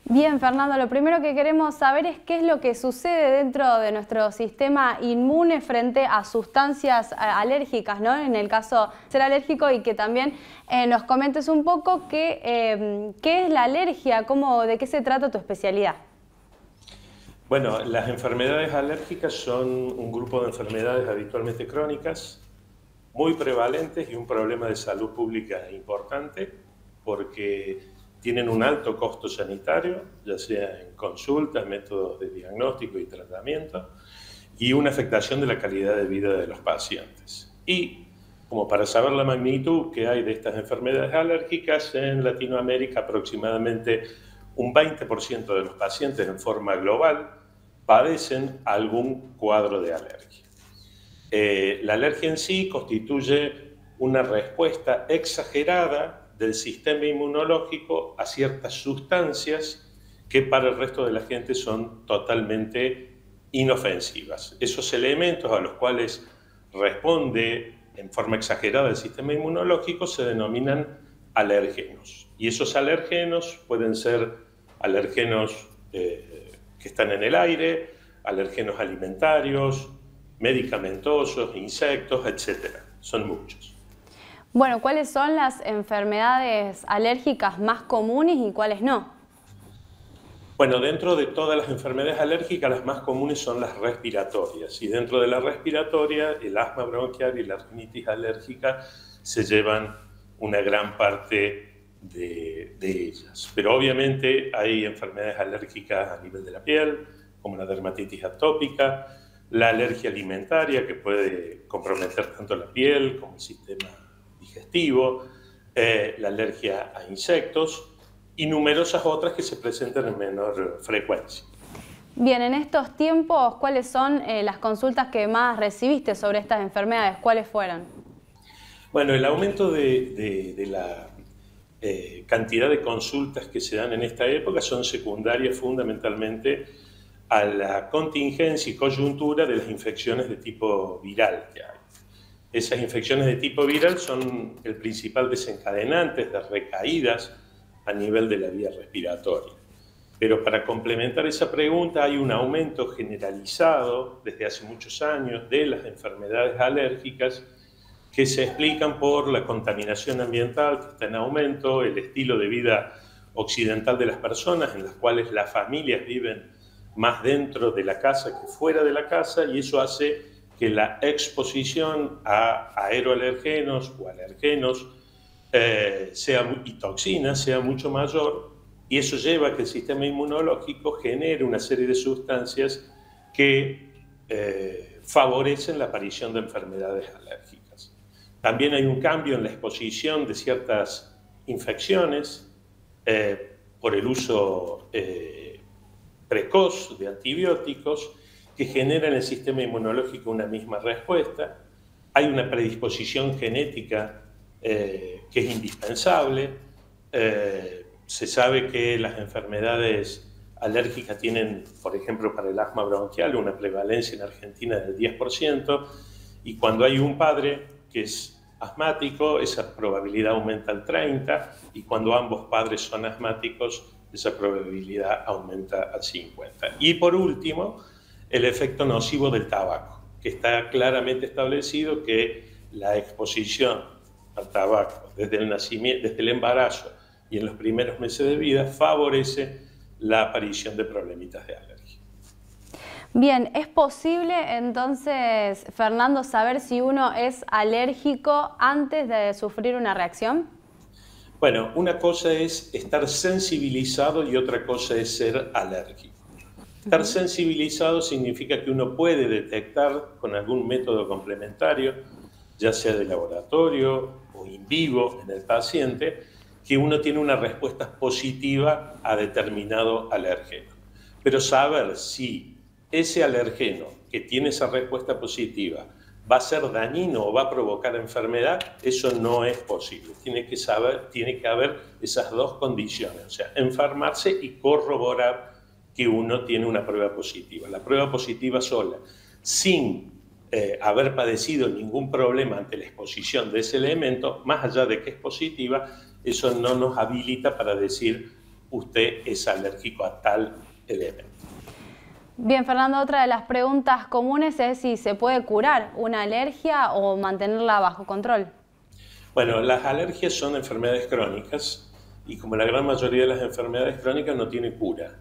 Bien, Fernando, lo primero que queremos saber es qué es lo que sucede dentro de nuestro sistema inmune frente a sustancias alérgicas, ¿no? En el caso de ser alérgico, y que también nos comentes un poco qué es la alergia, de qué se trata tu especialidad. Bueno, las enfermedades alérgicas son un grupo de enfermedades habitualmente crónicas, muy prevalentes y un problema de salud pública importante porque tienen un alto costo sanitario, ya sea en consultas, métodos de diagnóstico y tratamiento, y una afectación de la calidad de vida de los pacientes. Y como para saber la magnitud que hay de estas enfermedades alérgicas, en Latinoamérica aproximadamente un 20% de los pacientes en forma global padecen algún cuadro de alergia. La alergia en sí constituye una respuesta exagerada del sistema inmunológico a ciertas sustancias que para el resto de la gente son totalmente inofensivas. Esos elementos a los cuales responde en forma exagerada el sistema inmunológico se denominan alergenos. Y esos alergenos pueden ser alergenos que están en el aire, alergenos alimentarios, medicamentosos, insectos, etc. Son muchos. Bueno, ¿cuáles son las enfermedades alérgicas más comunes y cuáles no? Bueno, dentro de todas las enfermedades alérgicas, las más comunes son las respiratorias. Y dentro de la respiratoria, el asma bronquial y la rinitis alérgica se llevan una gran parte de ellas. Pero obviamente hay enfermedades alérgicas a nivel de la piel, como la dermatitis atópica, la alergia alimentaria, que puede comprometer tanto la piel como el sistema digestivo, la alergia a insectos y numerosas otras que se presentan en menor frecuencia. Bien, en estos tiempos, ¿cuáles son las consultas que más recibiste sobre estas enfermedades? ¿Cuáles fueron? Bueno, el aumento de la cantidad de consultas que se dan en esta época son secundarias fundamentalmente a la contingencia y coyuntura de las infecciones de tipo viral que hay. Esas infecciones de tipo viral son el principal desencadenante de recaídas a nivel de la vía respiratoria. Pero para complementar esa pregunta, hay un aumento generalizado desde hace muchos años de las enfermedades alérgicas que se explican por la contaminación ambiental que está en aumento, el estilo de vida occidental de las personas, en las cuales las familias viven más dentro de la casa que fuera de la casa, y eso hace que la exposición a aeroalergenos o alergenos y toxinas sea mucho mayor, y eso lleva a que el sistema inmunológico genere una serie de sustancias que favorecen la aparición de enfermedades alérgicas. También hay un cambio en la exposición de ciertas infecciones por el uso precoz de antibióticos que generan en el sistema inmunológico una misma respuesta. Hay una predisposición genética que es indispensable. Se sabe que las enfermedades alérgicas tienen, por ejemplo, para el asma bronquial, una prevalencia en Argentina del 10%, y cuando hay un padre que es asmático, esa probabilidad aumenta al 30%, y cuando ambos padres son asmáticos, esa probabilidad aumenta al 50%. Y por último, el efecto nocivo del tabaco, que está claramente establecido que la exposición al tabaco desde el nacimiento, desde el embarazo y en los primeros meses de vida favorece la aparición de problemitas de alergia. Bien, ¿es posible entonces, Fernando, saber si uno es alérgico antes de sufrir una reacción? Bueno, una cosa es estar sensibilizado y otra cosa es ser alérgico. Estar sensibilizado significa que uno puede detectar con algún método complementario, ya sea de laboratorio o in vivo en el paciente, que uno tiene una respuesta positiva a determinado alérgeno. Pero saber si ese alergeno que tiene esa respuesta positiva va a ser dañino o va a provocar enfermedad, eso no es posible. Tiene que haber esas dos condiciones, o sea, enfermarse y corroborar que uno tiene una prueba positiva. La prueba positiva sola, sin haber padecido ningún problema ante la exposición de ese elemento, más allá de que es positiva, eso no nos habilita para decir usted es alérgico a tal elemento. Bien, Fernando, otra de las preguntas comunes es si se puede curar una alergia o mantenerla bajo control. Bueno, las alergias son enfermedades crónicas y como la gran mayoría de las enfermedades crónicas no tienen cura,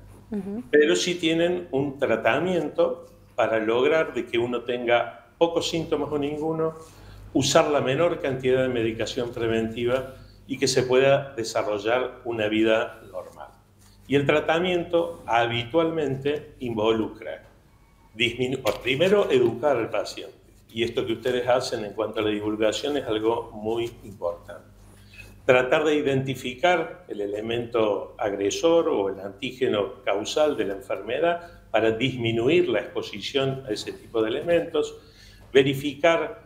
pero sí tienen un tratamiento para lograr de que uno tenga pocos síntomas o ninguno, usar la menor cantidad de medicación preventiva y que se pueda desarrollar una vida normal. Y el tratamiento habitualmente involucra, primero, educar al paciente. Y esto que ustedes hacen en cuanto a la divulgación es algo muy importante. Tratar de identificar el elemento agresor o el antígeno causal de la enfermedad para disminuir la exposición a ese tipo de elementos, verificar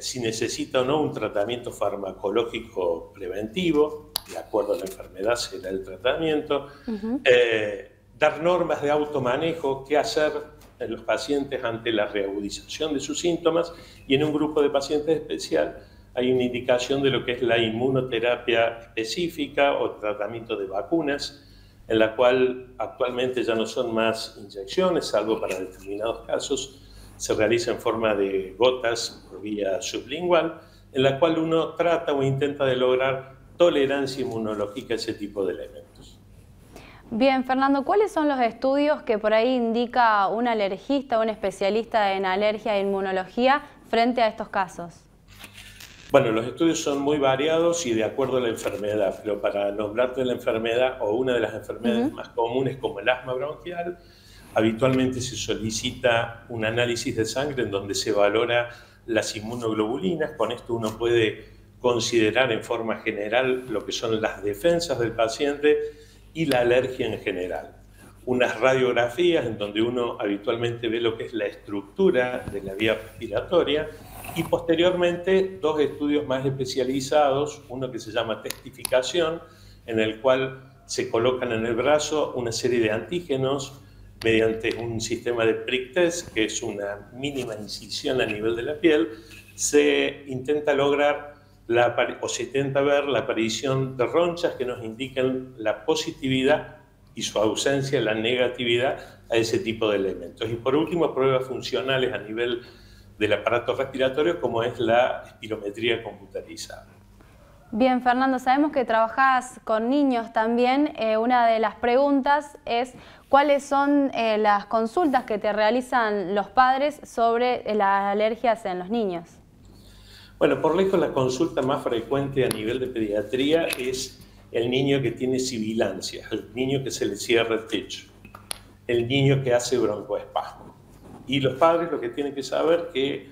si necesita o no un tratamiento farmacológico preventivo, de acuerdo a la enfermedad será el tratamiento, dar normas de automanejo, qué hacer en los pacientes ante la reagudización de sus síntomas, y en un grupo de pacientes especial hay una indicación de lo que es la inmunoterapia específica o tratamiento de vacunas, en la cual actualmente ya no son más inyecciones, salvo para determinados casos, se realiza en forma de gotas por vía sublingual, en la cual uno trata o intenta de lograr tolerancia inmunológica a ese tipo de elementos. Bien, Fernando, ¿cuáles son los estudios que por ahí indica un alergista o un especialista en alergia e inmunología frente a estos casos? Bueno, los estudios son muy variados y de acuerdo a la enfermedad, pero para nombrarte la enfermedad o una de las enfermedades más comunes como el asma bronquial, habitualmente se solicita un análisis de sangre en donde se valora las inmunoglobulinas. Con esto uno puede considerar en forma general lo que son las defensas del paciente y la alergia en general. Unas radiografías en donde uno habitualmente ve lo que es la estructura de la vía respiratoria y posteriormente dos estudios más especializados, uno que se llama testificación, en el cual se colocan en el brazo una serie de antígenos mediante un sistema de prick test, que es una mínima incisión a nivel de la piel, se intenta lograr se intenta ver la aparición de ronchas que nos indican la positividad y su ausencia, la negatividad a ese tipo de elementos. Y por último, pruebas funcionales a nivel del aparato respiratorio, como es la espirometría computarizada. Bien, Fernando, sabemos que trabajás con niños también. Una de las preguntas es cuáles son las consultas que te realizan los padres sobre las alergias en los niños. Bueno, por lejos la consulta más frecuente a nivel de pediatría es el niño que tiene sibilancias, el niño que se le cierra el techo, el niño que hace broncoespasmo. Y los padres lo que tienen que saber es que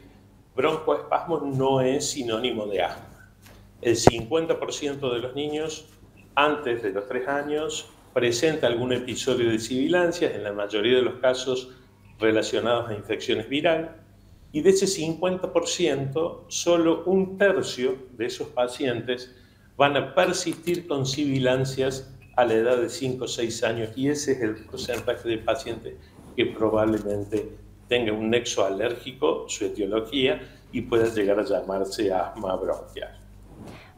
broncoespasmo no es sinónimo de asma. El 50% de los niños antes de los 3 años presenta algún episodio de sibilancias, en la mayoría de los casos relacionados a infecciones virales, y de ese 50%, solo 1/3 de esos pacientes van a persistir con sibilancias a la edad de 5 o 6 años, y ese es el porcentaje de pacientes que probablemente tenga un nexo alérgico, su etiología, y pueda llegar a llamarse asma bronquial.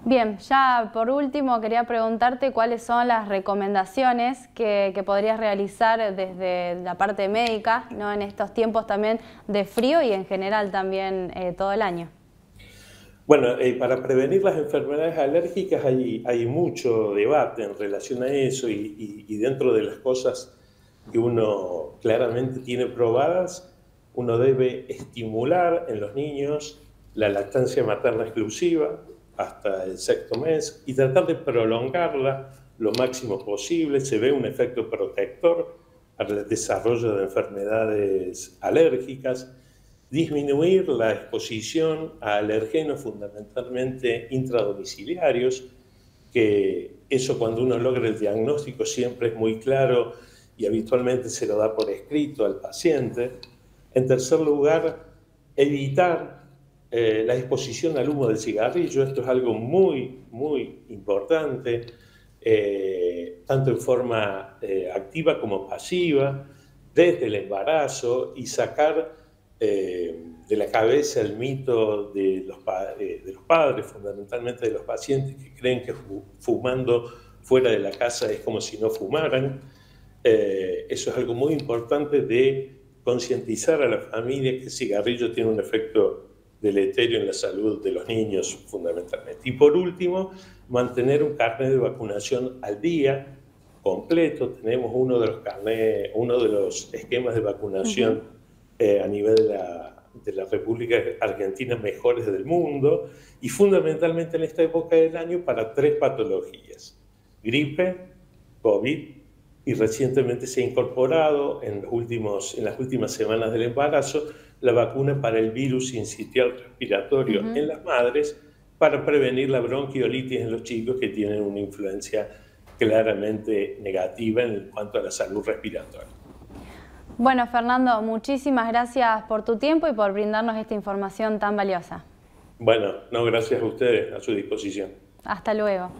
Bien, ya por último quería preguntarte cuáles son las recomendaciones que podrías realizar desde la parte médica, ¿no? En estos tiempos también de frío y en general también todo el año. Bueno, para prevenir las enfermedades alérgicas hay mucho debate en relación a eso y dentro de las cosas que uno claramente tiene probadas, uno debe estimular en los niños la lactancia materna exclusiva hasta el 6º mes y tratar de prolongarla lo máximo posible. Se ve un efecto protector para el desarrollo de enfermedades alérgicas, disminuir la exposición a alergenos fundamentalmente intradomiciliarios, que eso cuando uno logra el diagnóstico siempre es muy claro y habitualmente se lo da por escrito al paciente. En tercer lugar, evitar la exposición al humo del cigarrillo. Esto es algo muy, muy importante, tanto en forma activa como pasiva, desde el embarazo, y sacar de la cabeza el mito de los padres, fundamentalmente de los pacientes, que creen que fumando fuera de la casa es como si no fumaran. Eso es algo muy importante de concientizar a la familia que el cigarrillo tiene un efecto deleterio en la salud de los niños fundamentalmente. Y por último, mantener un carnet de vacunación al día, completo. Tenemos uno de los esquemas de vacunación a nivel de la República Argentina mejores del mundo, y fundamentalmente en esta época del año para 3 patologías: gripe, COVID, y recientemente se ha incorporado en las últimas semanas del embarazo la vacuna para el virus sincitial respiratorio en las madres, para prevenir la bronquiolitis en los chicos que tienen una influencia claramente negativa en cuanto a la salud respiratoria. Bueno, Fernando, muchísimas gracias por tu tiempo y por brindarnos esta información tan valiosa. Bueno, no, gracias a ustedes, a su disposición. Hasta luego.